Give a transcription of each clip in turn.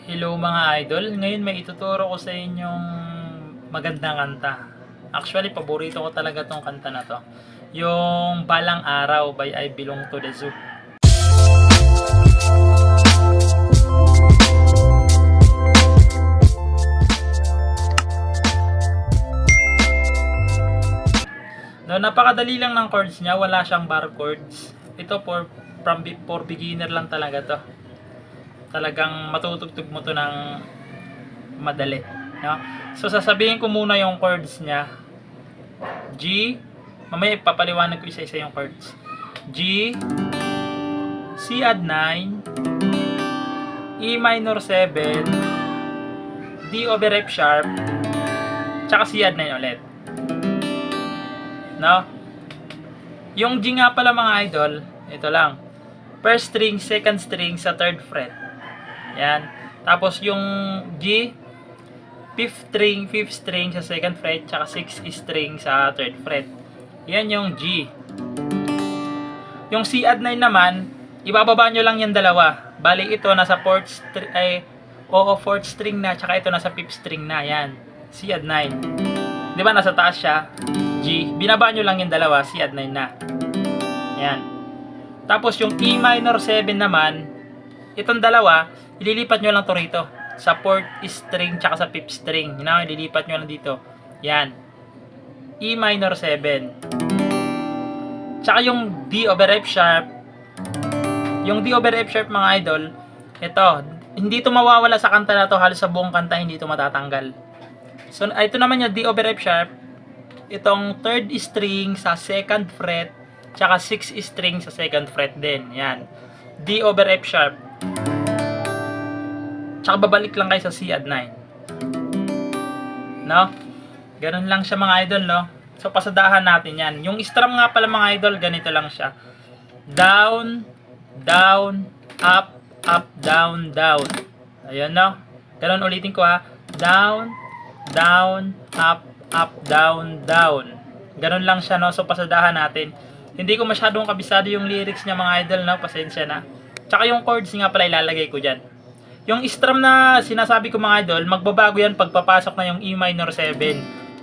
Hello mga idol, ngayon may ituturo ko sa inyong magandang kanta. Actually, paborito ko talaga tong kanta na to. Yung Balang Araw by I Belong to the Zoo. No, napakadali lang ng chords niya, wala siyang bar chords. Ito for beginner lang talaga to. Talagang matutugtog mo to ng madali, no? So sasabihin ko muna yung chords niya. G, mamaya ipapaliwanag ko isa-isa yung chords. G, C add 9, E minor 7, D over F sharp, tsaka C add 9 ulit. No? Yung G nga pala mga idol, ito lang. First string, second string sa third fret. Yan. Tapos yung G, fifth string sa second fret, tsaka sixth string sa third fret. Yan yung G. Yung C add 9 naman, ibababa nyo lang yung dalawa. Bali ito nasa fourth string na, tsaka ito nasa fifth string na. Yan. C add 9. Di ba nasa taas siya? G. Binaba nyo lang yung dalawa, C add 9 na. Yan. Tapos yung E minor 7 naman, itong dalawa, ililipat nyo lang to rito. Sa fourth string tsaka sa fifth string. Yun ang ililipat nyo lang dito. Yan. E minor 7. Tsaka yung D over F sharp. Yung D over F sharp mga idol, ito, hindi ito mawawala sa kanta na to. Halos sa buong kanta hindi ito matatanggal. So, ito naman yung D over F sharp. Itong third string sa second fret, tsaka sixth string sa second fret din. Yan. D over F sharp. Tsaka babalik lang kayo sa C add 9. No? Ganun lang siya mga idol, no? So, pasadahan natin yan. Yung strum nga pala mga idol, ganito lang siya. Down, down, up, up, down, down. Ayan, no? Ganun ulitin ko ha. Down, down, up, up, down, down. Ganun lang siya, no? So, pasadahan natin. Hindi ko masyadong kabisado yung lyrics niya mga idol, no? Pasensya na. Tsaka yung chords nga pala ilalagay ko dyan. Yung strum na sinasabi ko mga idol, magbabago yan pagpapasok na yung E minor 7.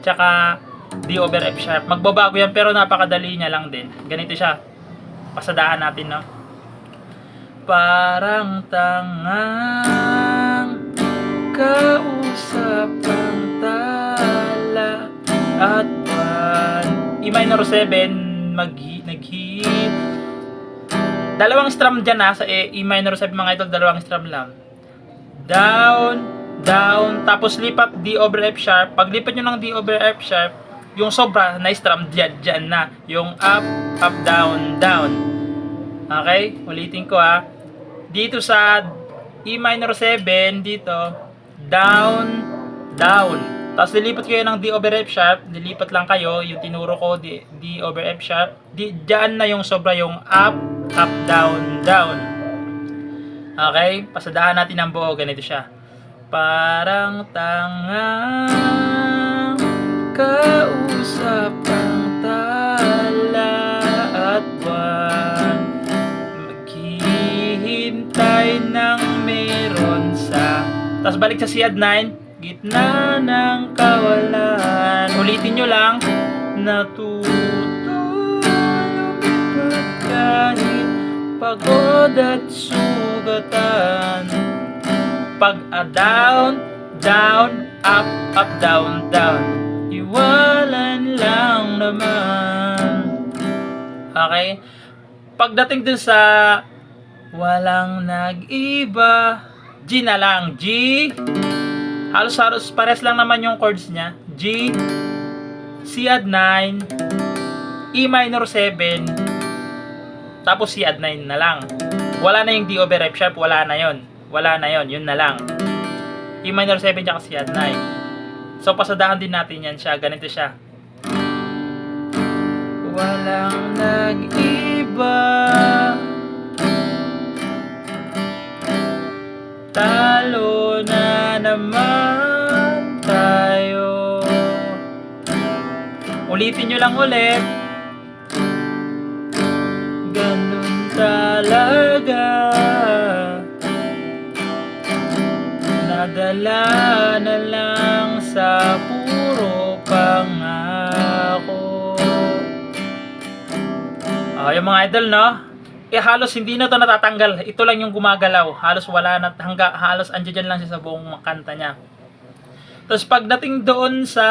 Tsaka D over F sharp. Magbabago yan pero napakadali niya lang din. Ganito siya. Pasadahan natin, no? Parang tangang kausap ang tala at pan. E minor 7 naghi. Dalawang strum dyan ha, sa E minor 7 mga idol, dalawang strum lang. Down, down, tapos lipat D over F sharp. Pag lipat nyo ng D over F sharp, yung sobra na strum dyan na. Yung up, up, down, down. Okay? Ulitin ko ha. Dito sa E minor 7, dito, down, down. Tapos nilipat kayo ng D over F sharp, nilipat lang kayo, yung tinuro ko, D over F sharp, dyan na yung sobra, yung up, up, down, down. Okay? Pasadahan natin ang buo, ganito siya. Parang tangang kausap ang tala at buwan, maghihintay ng meron sa... Tapos balik sa C add 9, gitna ng kawalan. Ulitin nyo lang. Natutulog kahit pagod at sugatan. Pag down, down, up, up, down, down, iwalan lang naman. Okay? Pagdating dun sa walang nag-iba, G na lang. G. Halos pares lang naman yung chords niya. G, C add 9, E minor 7, tapos C add 9 na lang. Wala na yung D over F sharp, wala na yon. Wala na yon, yun na lang. E minor 7 tsaka C add 9. So pasadahan din natin yan siya, ganito siya. Walang nag-iba, talo na naman tayo. Ulitin nyo lang ulit. Ganun talaga. Nadala na lang sa puro pangako. Yung mga idol, no? Halos hindi na to natatanggal. Ito lang yung gumagalaw. Halos wala na, halos andyan lang siya sa buong kanta niya. Tapos pagdating doon sa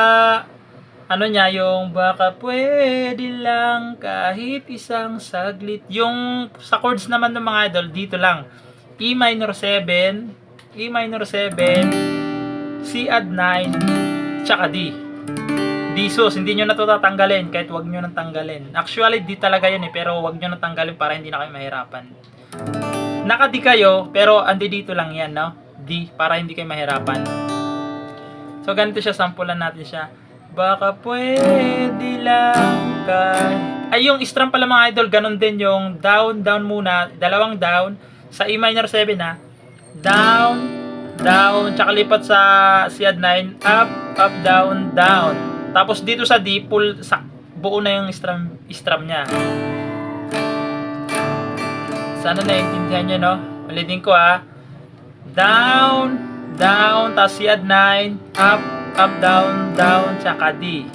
ano niya, yung baka pwede lang kahit isang saglit. Yung sa chords naman ng mga idol, dito lang. E minor 7, E minor 7, C add 9, tsaka D. D sus, hindi nyo na ito tatanggalin kahit wag nyo nang tanggalin. Actually, D talaga yun pero wag nyo nang tanggalin para hindi na kayo mahirapan. Naka-D kayo, pero andi dito lang yan, no? D, para hindi kayo mahirapan. So, ganito siya, sampulan natin siya. Baka pwede lang kahit... Ay, yung strum pala mga idol, ganun din yung down, down muna, dalawang down, sa E minor 7 ha. Down, down, tsaka lipat sa C add 9, up, up, down, down. Tapos dito sa D, pull, buo na yung strum niya. Sana naiintindihan nyo, no? Ulitin ko ha. Down, down, tapos C add 9, up, up, down, down, tsaka D.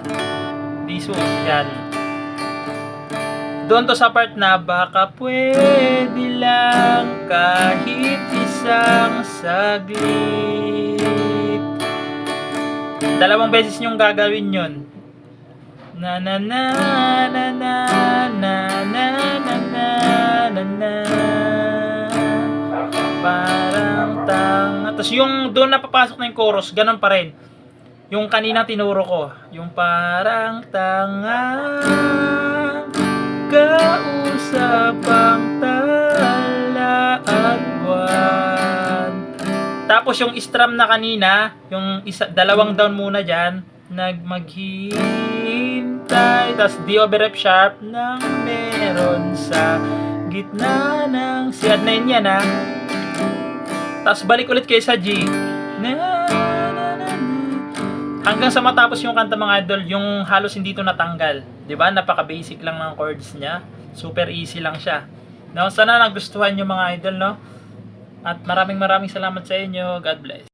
D sus, yan. Doon to sa part na baka pwede lang kahit isang saglit. Dalawang beses nyong gagawin yun. Na na na na na na na na na na na. Parang tanga. Tapos yung doon na papasok na yung chorus, ganun pa rin. Yung kanina tinuro ko, yung parang tanga kausap ang tala at buwan. Tapos yung strum na kanina, yung dalawang down muna dyan, maghihintay, tapos D over F sharp nang meron sa gitna ng C add 9 yan ha. Tapos balik ulit kayo sa G. Hanggang sa matapos yung kanta mga idol, yung halos hindi ito natanggal. 'Di ba? Napaka-basic lang ng chords niya. Super easy lang siya. No, sana nagustuhan niyo mga idol, no? At maraming salamat sa inyo. God bless.